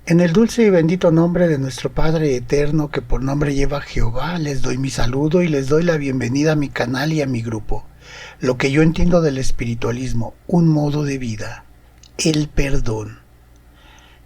En el dulce y bendito nombre de nuestro Padre Eterno, que por nombre lleva Jehová, les doy mi saludo y les doy la bienvenida a mi canal y a mi grupo. Lo que yo entiendo del espiritualismo, un modo de vida, el perdón.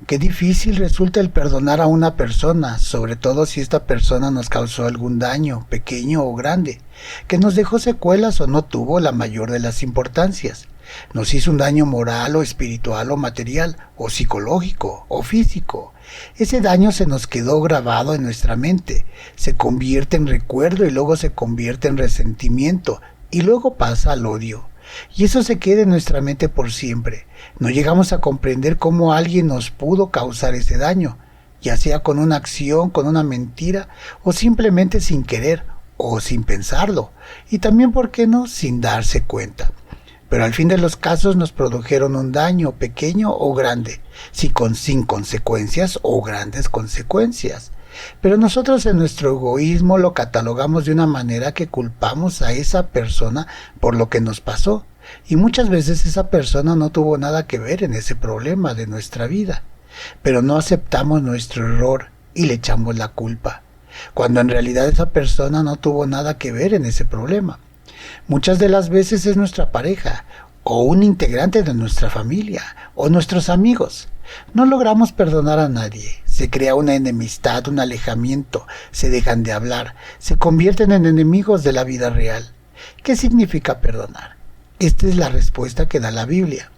Qué difícil resulta el perdonar a una persona, sobre todo si esta persona nos causó algún daño, pequeño o grande, que nos dejó secuelas o no tuvo la mayor de las importancias. Nos hizo un daño moral o espiritual o material, o psicológico o físico. Ese daño se nos quedó grabado en nuestra mente, se convierte en recuerdo y luego se convierte en resentimiento y luego pasa al odio. Y eso se queda en nuestra mente por siempre. No llegamos a comprender cómo alguien nos pudo causar ese daño, ya sea con una acción, con una mentira, o simplemente sin querer, o sin pensarlo, y también, ¿por qué no?, sin darse cuenta. Pero al fin de los casos nos produjeron un daño, pequeño o grande, sin consecuencias o grandes consecuencias. Pero nosotros en nuestro egoísmo lo catalogamos de una manera que culpamos a esa persona por lo que nos pasó. Y muchas veces esa persona no tuvo nada que ver en ese problema de nuestra vida. Pero no aceptamos nuestro error y le echamos la culpa, cuando en realidad esa persona no tuvo nada que ver en ese problema. Muchas de las veces es nuestra pareja, o un integrante de nuestra familia, o nuestros amigos. No logramos perdonar a nadie. Se crea una enemistad, un alejamiento, se dejan de hablar, se convierten en enemigos de la vida real. ¿Qué significa perdonar? Esta es la respuesta que da la Biblia.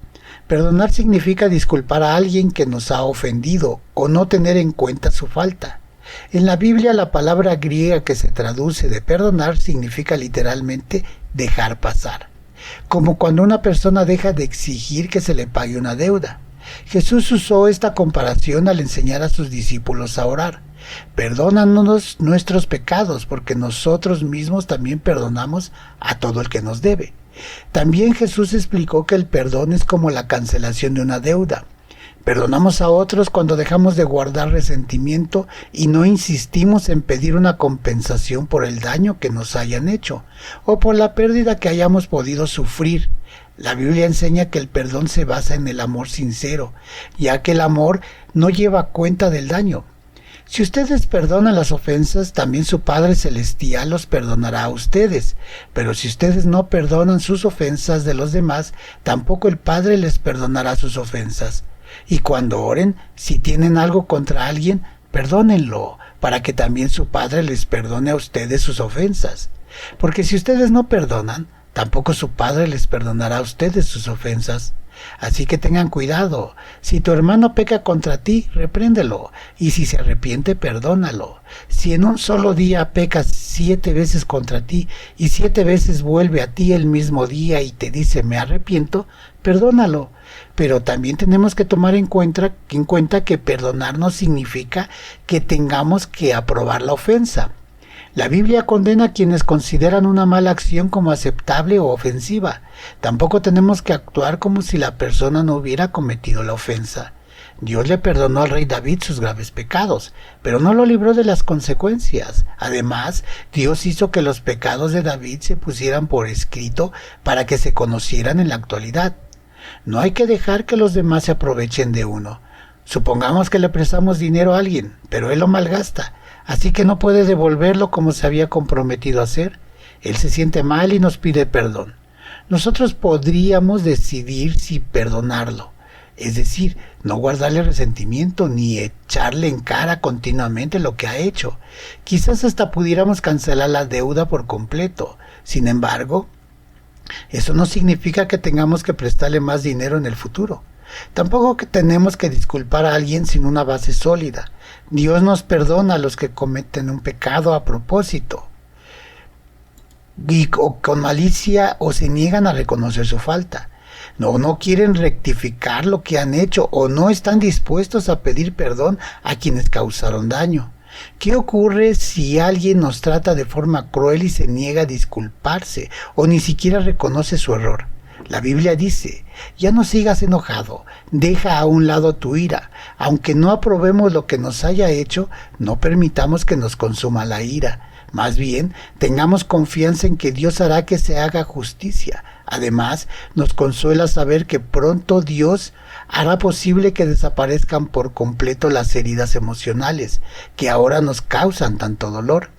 Perdonar significa disculpar a alguien que nos ha ofendido o no tener en cuenta su falta. En la Biblia la palabra griega que se traduce de perdonar significa literalmente dejar pasar, como cuando una persona deja de exigir que se le pague una deuda. Jesús usó esta comparación al enseñar a sus discípulos a orar. Perdónanos nuestros pecados, porque nosotros mismos también perdonamos a todo el que nos debe. También Jesús explicó que el perdón es como la cancelación de una deuda. Perdonamos a otros cuando dejamos de guardar resentimiento y no insistimos en pedir una compensación por el daño que nos hayan hecho o por la pérdida que hayamos podido sufrir. La Biblia enseña que el perdón se basa en el amor sincero, ya que el amor no lleva cuenta del daño. Si ustedes perdonan las ofensas, también su Padre Celestial los perdonará a ustedes. Pero si ustedes no perdonan sus ofensas de los demás, tampoco el Padre les perdonará sus ofensas. Y cuando oren, si tienen algo contra alguien, perdónenlo, para que también su Padre les perdone a ustedes sus ofensas. Porque si ustedes no perdonan, tampoco su Padre les perdonará a ustedes sus ofensas. Así que tengan cuidado. Si tu hermano peca contra ti, repréndelo, y si se arrepiente, perdónalo. Si en un solo día pecas 7 veces contra ti, y 7 veces vuelve a ti el mismo día y te dice me arrepiento, perdónalo. Pero también tenemos que tomar en cuenta que perdonar no significa que tengamos que aprobar la ofensa. La Biblia condena a quienes consideran una mala acción como aceptable o ofensiva. Tampoco tenemos que actuar como si la persona no hubiera cometido la ofensa. Dios le perdonó al rey David sus graves pecados, pero no lo libró de las consecuencias. Además, Dios hizo que los pecados de David se pusieran por escrito para que se conocieran en la actualidad. No hay que dejar que los demás se aprovechen de uno. Supongamos que le prestamos dinero a alguien, pero él lo malgasta, así que no puede devolverlo como se había comprometido a hacer. Él se siente mal y nos pide perdón. Nosotros podríamos decidir si perdonarlo, es decir, no guardarle resentimiento ni echarle en cara continuamente lo que ha hecho. Quizás hasta pudiéramos cancelar la deuda por completo. Sin embargo, eso no significa que tengamos que prestarle más dinero en el futuro. Tampoco que tenemos que disculpar a alguien sin una base sólida. Dios nos perdona a los que cometen un pecado a propósito o con malicia o se niegan a reconocer su falta. No quieren rectificar lo que han hecho o no están dispuestos a pedir perdón a quienes causaron daño. ¿Qué ocurre si alguien nos trata de forma cruel y se niega a disculparse o ni siquiera reconoce su error? La Biblia dice, ya no sigas enojado, deja a un lado tu ira. Aunque no aprobemos lo que nos haya hecho, no permitamos que nos consuma la ira. Más bien, tengamos confianza en que Dios hará que se haga justicia. Además, nos consuela saber que pronto Dios hará posible que desaparezcan por completo las heridas emocionales que ahora nos causan tanto dolor.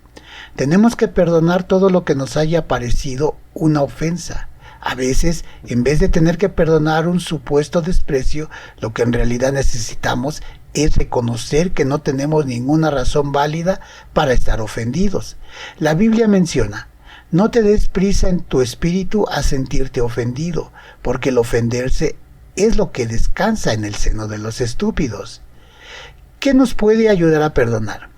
Tenemos que perdonar todo lo que nos haya parecido una ofensa. A veces, en vez de tener que perdonar un supuesto desprecio, lo que en realidad necesitamos es reconocer que no tenemos ninguna razón válida para estar ofendidos. La Biblia menciona: no te des prisa en tu espíritu a sentirte ofendido, porque el ofenderse es lo que descansa en el seno de los estúpidos. ¿Qué nos puede ayudar a perdonar?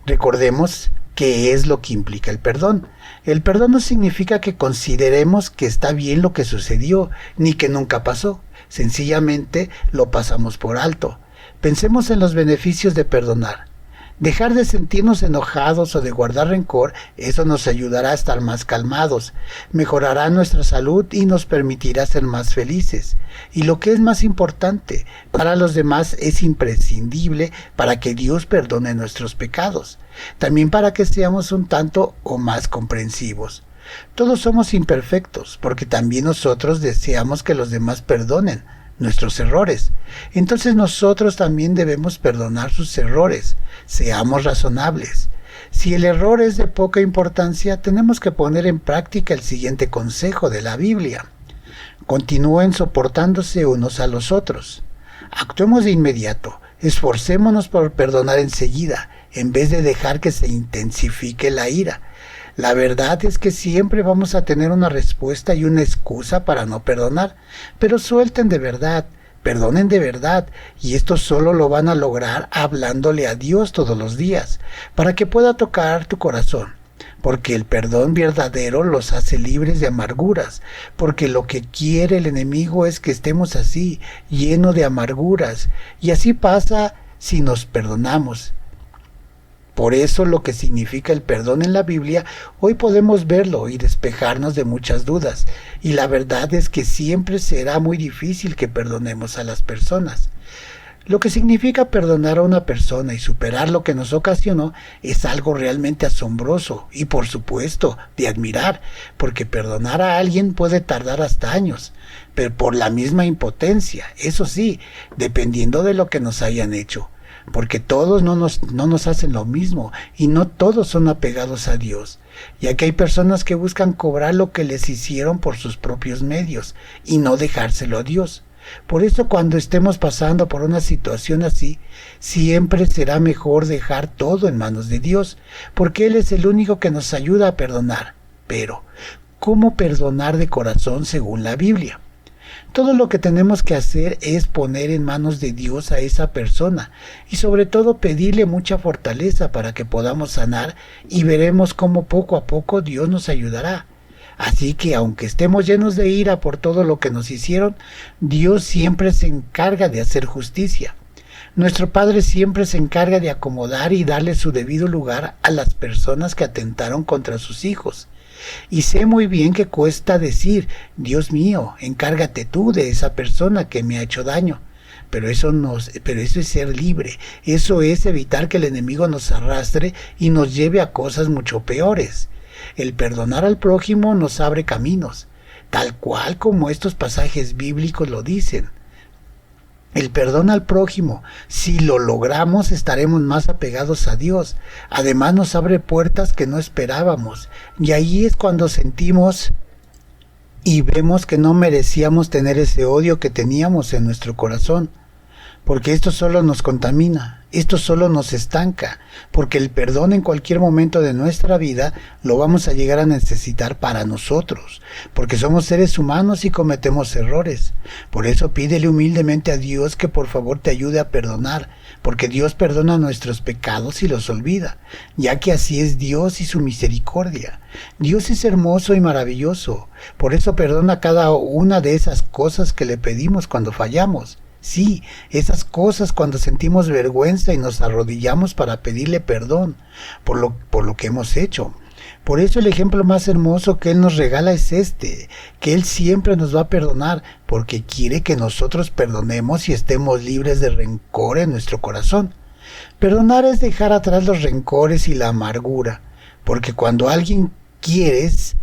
Recordemos qué es lo que implica el perdón. El perdón no significa que consideremos que está bien lo que sucedió, ni que nunca pasó. Sencillamente lo pasamos por alto. Pensemos en los beneficios de perdonar. Dejar de sentirnos enojados o de guardar rencor, eso nos ayudará a estar más calmados, mejorará nuestra salud y nos permitirá ser más felices. Y lo que es más importante, para los demás es imprescindible para que Dios perdone nuestros pecados, también para que seamos un tanto o más comprensivos. Todos somos imperfectos, porque también nosotros deseamos que los demás perdonen nuestros errores. Entonces nosotros también debemos perdonar sus errores. Seamos razonables. Si el error es de poca importancia, tenemos que poner en práctica el siguiente consejo de la Biblia. Continúen soportándose unos a los otros. Actuemos de inmediato. Esforcémonos por perdonar enseguida, en vez de dejar que se intensifique la ira. La verdad es que siempre vamos a tener una respuesta y una excusa para no perdonar, pero suelten de verdad, perdonen de verdad, y esto solo lo van a lograr hablándole a Dios todos los días, para que pueda tocar tu corazón, porque el perdón verdadero los hace libres de amarguras, porque lo que quiere el enemigo es que estemos así, llenos de amarguras, y así pasa si nos perdonamos. Por eso lo que significa el perdón en la Biblia, hoy podemos verlo y despejarnos de muchas dudas. Y la verdad es que siempre será muy difícil que perdonemos a las personas. Lo que significa perdonar a una persona y superar lo que nos ocasionó es algo realmente asombroso y, por supuesto, de admirar, porque perdonar a alguien puede tardar hasta años, pero por la misma impotencia, eso sí, dependiendo de lo que nos hayan hecho. Porque todos no nos hacen lo mismo y no todos son apegados a Dios, ya que hay personas que buscan cobrar lo que les hicieron por sus propios medios y no dejárselo a Dios. Por eso cuando estemos pasando por una situación así, siempre será mejor dejar todo en manos de Dios, porque Él es el único que nos ayuda a perdonar. Pero, ¿cómo perdonar de corazón según la Biblia? Todo lo que tenemos que hacer es poner en manos de Dios a esa persona y sobre todo pedirle mucha fortaleza para que podamos sanar, y veremos cómo poco a poco Dios nos ayudará. Así que aunque estemos llenos de ira por todo lo que nos hicieron, Dios siempre se encarga de hacer justicia. Nuestro Padre siempre se encarga de acomodar y darle su debido lugar a las personas que atentaron contra sus hijos. Y sé muy bien que cuesta decir: Dios mío, encárgate tú de esa persona que me ha hecho daño. Pero eso es ser libre. Eso es evitar que el enemigo nos arrastre y nos lleve a cosas mucho peores. El perdonar al prójimo nos abre caminos, tal cual como estos pasajes bíblicos lo dicen. El perdón al prójimo, si lo logramos, estaremos más apegados a Dios. Además nos abre puertas que no esperábamos. Y ahí es cuando sentimos y vemos que no merecíamos tener ese odio que teníamos en nuestro corazón. Porque esto solo nos contamina, esto solo nos estanca, porque el perdón en cualquier momento de nuestra vida lo vamos a llegar a necesitar para nosotros, porque somos seres humanos y cometemos errores. Por eso pídele humildemente a Dios que por favor te ayude a perdonar, porque Dios perdona nuestros pecados y los olvida, ya que así es Dios y su misericordia. Dios es hermoso y maravilloso, por eso perdona cada una de esas cosas que le pedimos cuando fallamos. Sí, esas cosas cuando sentimos vergüenza y nos arrodillamos para pedirle perdón por lo que hemos hecho. Por eso el ejemplo más hermoso que Él nos regala es que Él siempre nos va a perdonar, porque quiere que nosotros perdonemos y estemos libres de rencor en nuestro corazón. Perdonar es dejar atrás los rencores y la amargura, porque cuando alguien quieres,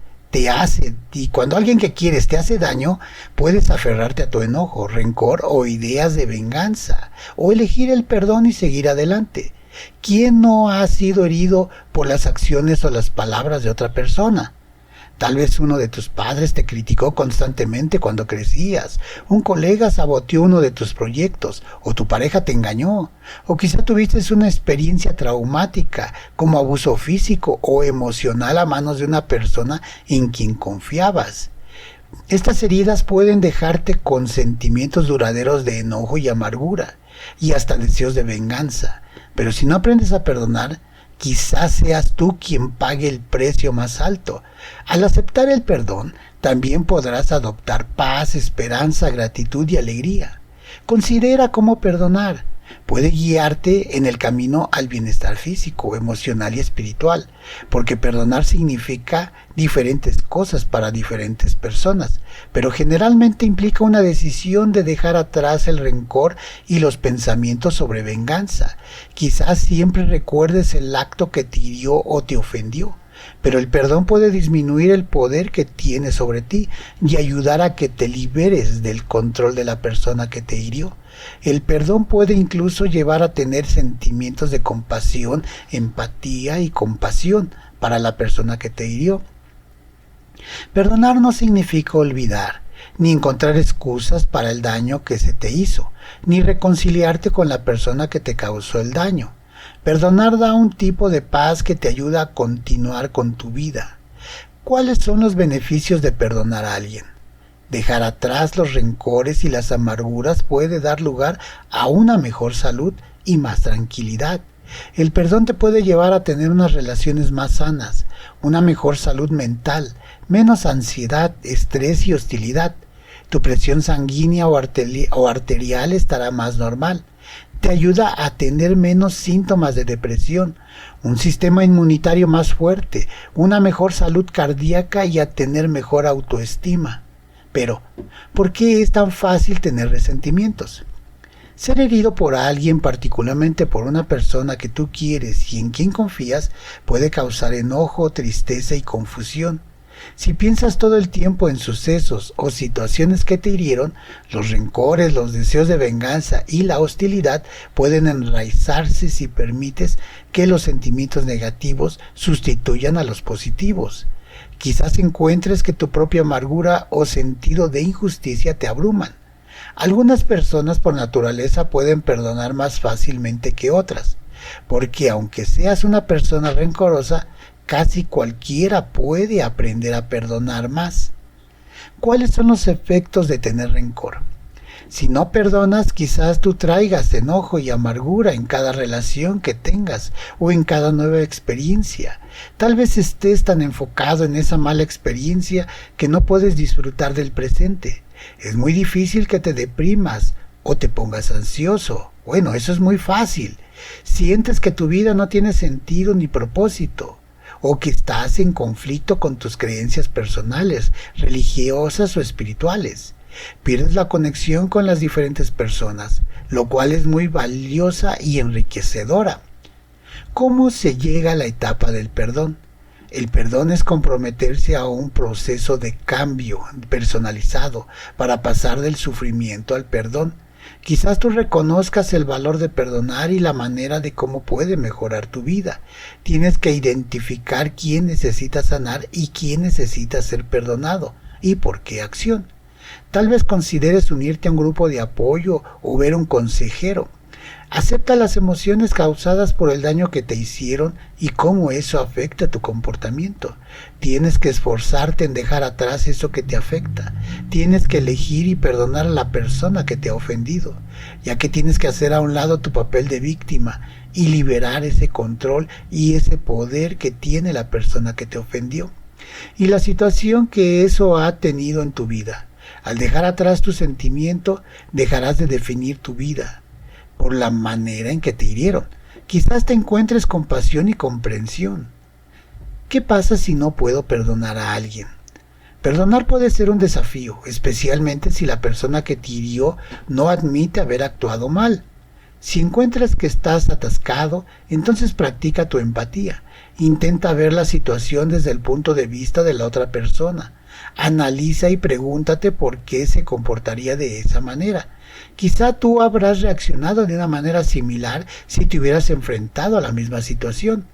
y cuando alguien que quieres te hace daño, puedes aferrarte a tu enojo, rencor o ideas de venganza, o elegir el perdón y seguir adelante. ¿Quién no ha sido herido por las acciones o las palabras de otra persona? Tal vez uno de tus padres te criticó constantemente cuando crecías, un colega saboteó uno de tus proyectos, o tu pareja te engañó, o quizá tuviste una experiencia traumática como abuso físico o emocional a manos de una persona en quien confiabas. Estas heridas pueden dejarte con sentimientos duraderos de enojo y amargura, y hasta deseos de venganza, pero si no aprendes a perdonar, quizás seas tú quien pague el precio más alto. Al aceptar el perdón, también podrás adoptar paz, esperanza, gratitud y alegría. Considera cómo perdonar. Puede guiarte en el camino al bienestar físico, emocional y espiritual, porque perdonar significa diferentes cosas para diferentes personas, pero generalmente implica una decisión de dejar atrás el rencor y los pensamientos sobre venganza. Quizás siempre recuerdes el acto que te hirió o te ofendió, pero el perdón puede disminuir el poder que tiene sobre ti y ayudar a que te liberes del control de la persona que te hirió. El perdón puede incluso llevar a tener sentimientos de compasión, empatía y compasión para la persona que te hirió. Perdonar no significa olvidar, ni encontrar excusas para el daño que se te hizo, ni reconciliarte con la persona que te causó el daño. Perdonar da un tipo de paz que te ayuda a continuar con tu vida. ¿Cuáles son los beneficios de perdonar a alguien? Dejar atrás los rencores y las amarguras puede dar lugar a una mejor salud y más tranquilidad. El perdón te puede llevar a tener unas relaciones más sanas, una mejor salud mental, menos ansiedad, estrés y hostilidad. Tu presión sanguínea o arterial estará más normal. Te ayuda a tener menos síntomas de depresión, un sistema inmunitario más fuerte, una mejor salud cardíaca y a tener mejor autoestima. Pero, ¿por qué es tan fácil tener resentimientos? Ser herido por alguien, particularmente por una persona que tú quieres y en quien confías, puede causar enojo, tristeza y confusión. Si piensas todo el tiempo en sucesos o situaciones que te hirieron, los rencores, los deseos de venganza y la hostilidad pueden enraizarse si permites que los sentimientos negativos sustituyan a los positivos. Quizás encuentres que tu propia amargura o sentido de injusticia te abruman. Algunas personas por naturaleza pueden perdonar más fácilmente que otras, porque aunque seas una persona rencorosa, casi cualquiera puede aprender a perdonar más. ¿Cuáles son los efectos de tener rencor? Si no perdonas, quizás tú traigas enojo y amargura en cada relación que tengas o en cada nueva experiencia. Tal vez estés tan enfocado en esa mala experiencia que no puedes disfrutar del presente. Es muy difícil que te deprimas o te pongas ansioso. Bueno, eso es muy fácil. Sientes que tu vida no tiene sentido ni propósito, o que estás en conflicto con tus creencias personales, religiosas o espirituales. Pierdes la conexión con las diferentes personas, lo cual es muy valiosa y enriquecedora. ¿Cómo se llega a la etapa del perdón? El perdón es comprometerse a un proceso de cambio personalizado para pasar del sufrimiento al perdón. Quizás tú reconozcas el valor de perdonar y la manera de cómo puede mejorar tu vida. Tienes que identificar quién necesita sanar y quién necesita ser perdonado y por qué acción. Tal vez consideres unirte a un grupo de apoyo o ver un consejero. Acepta las emociones causadas por el daño que te hicieron y cómo eso afecta tu comportamiento. Tienes que esforzarte en dejar atrás eso que te afecta. Tienes que elegir y perdonar a la persona que te ha ofendido, ya que tienes que hacer a un lado tu papel de víctima y liberar ese control y ese poder que tiene la persona que te ofendió y la situación que eso ha tenido en tu vida. Al dejar atrás tu sentimiento, dejarás de definir tu vida por la manera en que te hirieron. Quizás te encuentres compasión y comprensión. ¿Qué pasa si no puedo perdonar a alguien? Perdonar puede ser un desafío, especialmente si la persona que te hirió no admite haber actuado mal. Si encuentras que estás atascado, entonces practica tu empatía. Intenta ver la situación desde el punto de vista de la otra persona. Analiza y pregúntate por qué se comportaría de esa manera. Quizá tú habrás reaccionado de una manera similar si te hubieras enfrentado a la misma situación.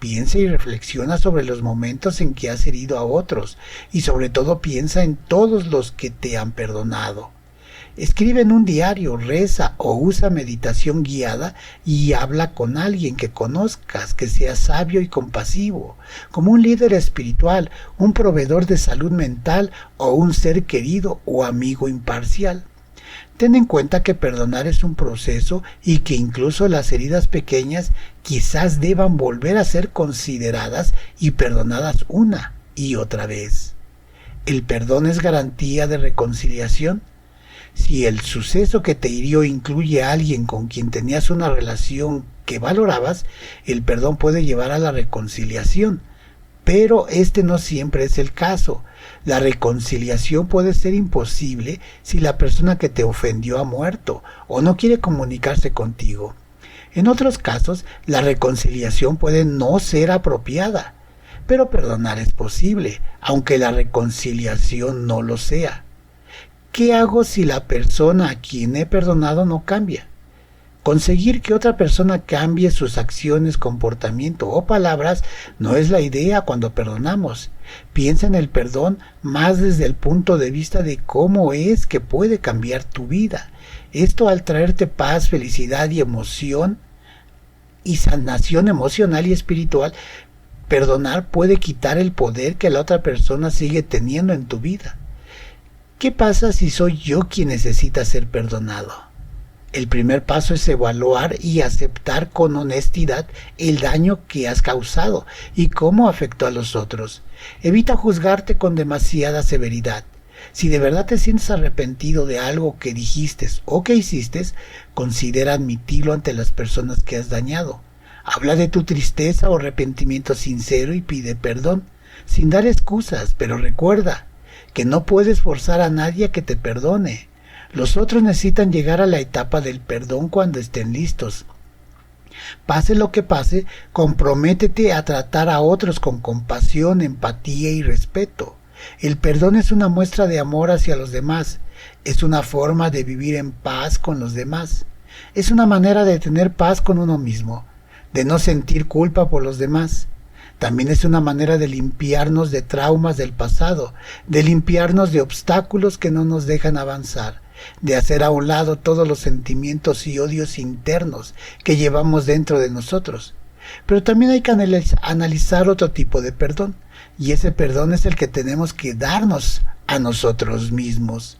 Piensa y reflexiona sobre los momentos en que has herido a otros y sobre todo piensa en todos los que te han perdonado. Escribe en un diario, reza o usa meditación guiada y habla con alguien que conozcas, que sea sabio y compasivo, como un líder espiritual, un proveedor de salud mental o un ser querido o amigo imparcial. Ten en cuenta que perdonar es un proceso y que incluso las heridas pequeñas quizás deban volver a ser consideradas y perdonadas una y otra vez. ¿El perdón es garantía de reconciliación? Si el suceso que te hirió incluye a alguien con quien tenías una relación que valorabas, el perdón puede llevar a la reconciliación. Pero este no siempre es el caso. La reconciliación puede ser imposible si la persona que te ofendió ha muerto o no quiere comunicarse contigo. En otros casos, la reconciliación puede no ser apropiada, pero perdonar es posible, aunque la reconciliación no lo sea. ¿Qué hago si la persona a quien he perdonado no cambia? Conseguir que otra persona cambie sus acciones, comportamiento o palabras no es la idea cuando perdonamos. Piensa en el perdón más desde el punto de vista de cómo es que puede cambiar tu vida. Esto al traerte paz, felicidad y emoción y sanación emocional y espiritual, perdonar puede quitar el poder que la otra persona sigue teniendo en tu vida. ¿Qué pasa si soy yo quien necesita ser perdonado? El primer paso es evaluar y aceptar con honestidad el daño que has causado y cómo afectó a los otros. Evita juzgarte con demasiada severidad. Si de verdad te sientes arrepentido de algo que dijiste o que hiciste, considera admitirlo ante las personas que has dañado. Habla de tu tristeza o arrepentimiento sincero y pide perdón, sin dar excusas, pero recuerda que no puedes forzar a nadie a que te perdone. Los otros necesitan llegar a la etapa del perdón cuando estén listos. Pase lo que pase, comprométete a tratar a otros con compasión, empatía y respeto. El perdón es una muestra de amor hacia los demás. Es una forma de vivir en paz con los demás. Es una manera de tener paz con uno mismo, de no sentir culpa por los demás. También es una manera de limpiarnos de traumas del pasado, de limpiarnos de obstáculos que no nos dejan avanzar, de hacer a un lado todos los sentimientos y odios internos que llevamos dentro de nosotros. Pero también hay que analizar otro tipo de perdón, y ese perdón es el que tenemos que darnos a nosotros mismos.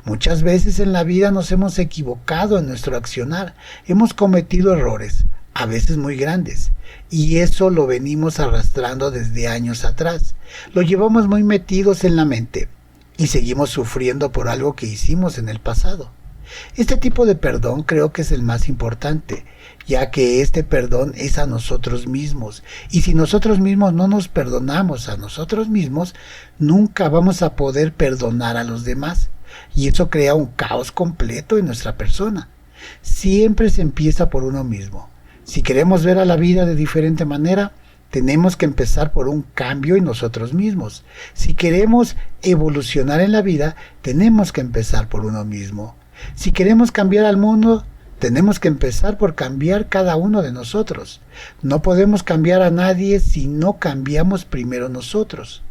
Muchas veces en la vida nos hemos equivocado en nuestro accionar, hemos cometido errores, a veces muy grandes, y eso lo venimos arrastrando desde años atrás. Lo llevamos muy metidos en la mente y seguimos sufriendo por algo que hicimos en el pasado. Este tipo de perdón creo que es el más importante, ya que este perdón es a nosotros mismos, y si nosotros mismos no nos perdonamos a nosotros mismos, nunca vamos a poder perdonar a los demás, y eso crea un caos completo en nuestra persona. Siempre se empieza por uno mismo. Si queremos ver a la vida de diferente manera, tenemos que empezar por un cambio en nosotros mismos. Si queremos evolucionar en la vida, tenemos que empezar por uno mismo. Si queremos cambiar al mundo, tenemos que empezar por cambiar cada uno de nosotros. No podemos cambiar a nadie si no cambiamos primero nosotros.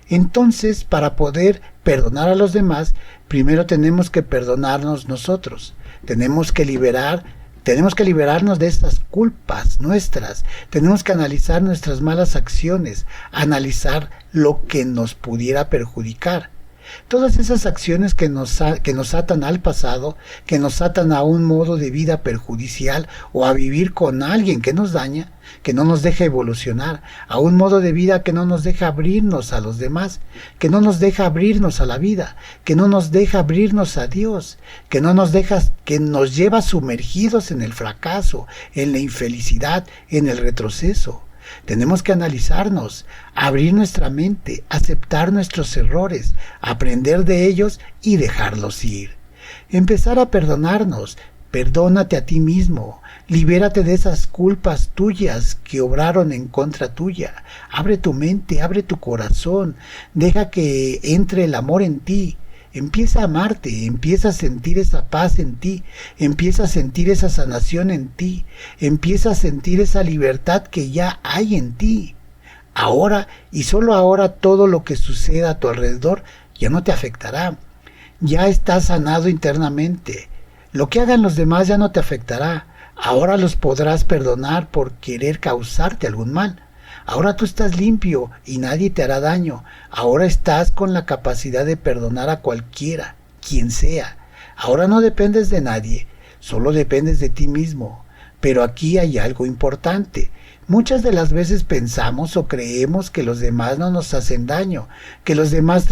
Entonces, para poder perdonar a los demás, primero tenemos que perdonarnos nosotros. Tenemos que liberarnos de estas culpas nuestras. Tenemos que analizar nuestras malas acciones, analizar lo que nos pudiera perjudicar. Todas esas acciones que nos atan al pasado, que nos atan a un modo de vida perjudicial o a vivir con alguien que nos daña, que no nos deja evolucionar, a un modo de vida que no nos deja abrirnos a los demás, que no nos deja abrirnos a la vida, que no nos deja abrirnos a Dios, que nos lleva sumergidos en el fracaso, en la infelicidad, en el retroceso. Tenemos que analizarnos, abrir nuestra mente, aceptar nuestros errores, aprender de ellos y dejarlos ir. Empezar a perdonarnos, Perdónate a ti mismo, libérate de esas culpas tuyas que obraron en contra tuya. Abre tu mente, abre tu corazón, deja que entre el amor en ti. Empieza a amarte, empieza a sentir esa paz en ti, empieza a sentir esa sanación en ti, empieza a sentir esa libertad que ya hay en ti. Ahora y solo ahora todo lo que suceda a tu alrededor ya no te afectará. Ya estás sanado internamente. Lo que hagan los demás ya no te afectará. Ahora los podrás perdonar por querer causarte algún mal. Ahora tú estás limpio y nadie te hará daño. Ahora estás con la capacidad de perdonar a cualquiera, quien sea. Ahora no dependes de nadie, solo dependes de ti mismo. Pero aquí hay algo importante. Muchas de las veces pensamos o creemos que los demás no nos hacen daño, que los demás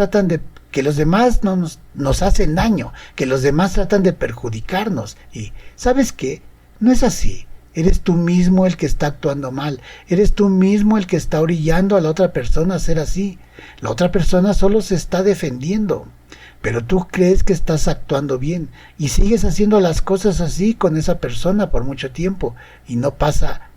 no nos hacen daño, que los demás tratan de perjudicarnos. Y ¿sabes qué? No es así. Eres tú mismo el que está actuando mal. Eres tú mismo el que está orillando a la otra persona a ser así. La otra persona solo se está defendiendo. Pero tú crees que estás actuando bien y sigues haciendo las cosas así con esa persona por mucho tiempo y no pasa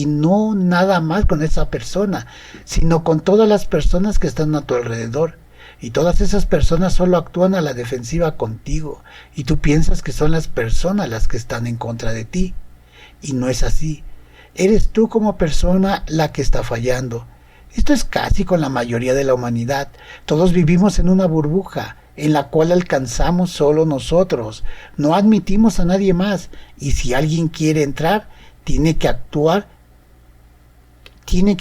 no nada más con esa persona, sino con todas las personas que están a tu alrededor. Y todas esas personas solo actúan a la defensiva contigo y tú piensas que son las personas las que están en contra de ti. Y no es así. Eres tú como persona la que está fallando. Esto es casi con la mayoría de la humanidad. Todos vivimos en una burbuja en la cual alcanzamos solo nosotros. No admitimos a nadie más. Y si alguien quiere entrar, tiene que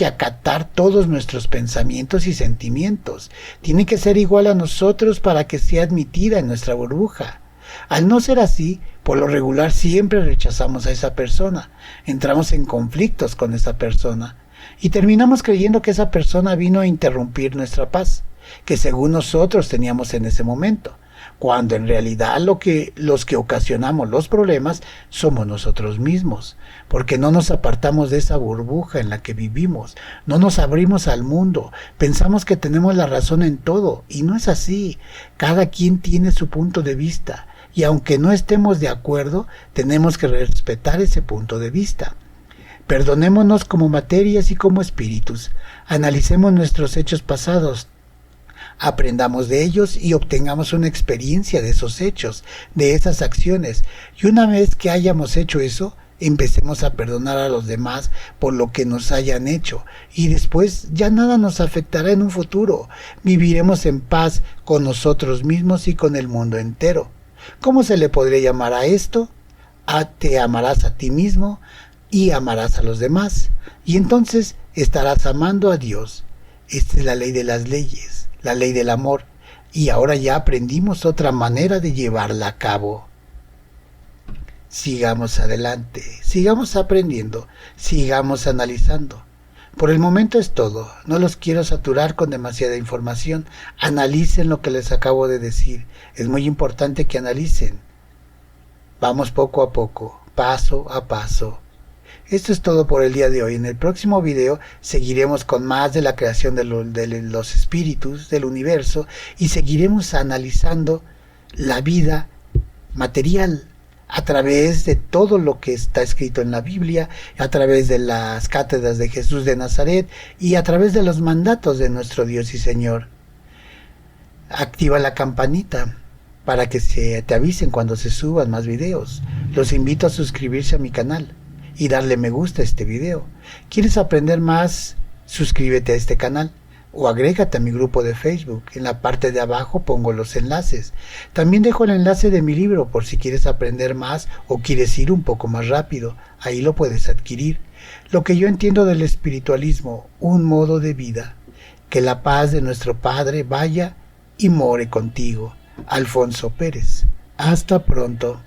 acatar todos nuestros pensamientos y sentimientos. Tiene que ser igual a nosotros para que sea admitida en nuestra burbuja. Al no ser así, por lo regular siempre rechazamos a esa persona, entramos en conflictos con esa persona y terminamos creyendo que esa persona vino a interrumpir nuestra paz, que según nosotros teníamos en ese momento, cuando en realidad los que ocasionamos los problemas somos nosotros mismos, porque no nos apartamos de esa burbuja en la que vivimos, no nos abrimos al mundo, pensamos que tenemos la razón en todo, y no es así. Cada quien tiene su punto de vista, y aunque no estemos de acuerdo, tenemos que respetar ese punto de vista. Perdonémonos como materias y como espíritus, analicemos nuestros hechos pasados, aprendamos de ellos y obtengamos una experiencia de esos hechos, de esas acciones. Y una vez que hayamos hecho eso, empecemos a perdonar a los demás por lo que nos hayan hecho. Y después ya nada nos afectará en un futuro. Viviremos en paz con nosotros mismos y con el mundo entero. ¿Cómo se le podría llamar a esto? Te amarás a ti mismo y amarás a los demás. Y entonces estarás amando a Dios. Esta es la ley de las leyes, la ley del amor, y ahora ya aprendimos otra manera de llevarla a cabo. Sigamos adelante, sigamos aprendiendo, sigamos analizando. Por el momento es todo, no los quiero saturar con demasiada información. Analicen lo que les acabo de decir, es muy importante que analicen. Vamos poco a poco, paso a paso. Esto es todo por el día de hoy. En el próximo video seguiremos con más de la creación de los espíritus, del universo, y seguiremos analizando la vida material a través de todo lo que está escrito en la Biblia, a través de las cátedras de Jesús de Nazaret y a través de los mandatos de nuestro Dios y Señor. Activa la campanita para que te avisen cuando se suban más videos. Los invito a suscribirse a mi canal y darle me gusta a este video. ¿Quieres aprender más? Suscríbete a este canal o agrégate a mi grupo de Facebook. En la parte de abajo pongo los enlaces. También dejo el enlace de mi libro por si quieres aprender más o quieres ir un poco más rápido. Ahí lo puedes adquirir. Lo que yo entiendo del espiritualismo, un modo de vida. Que la paz de nuestro Padre vaya y more contigo. Alfonso Pérez. Hasta pronto.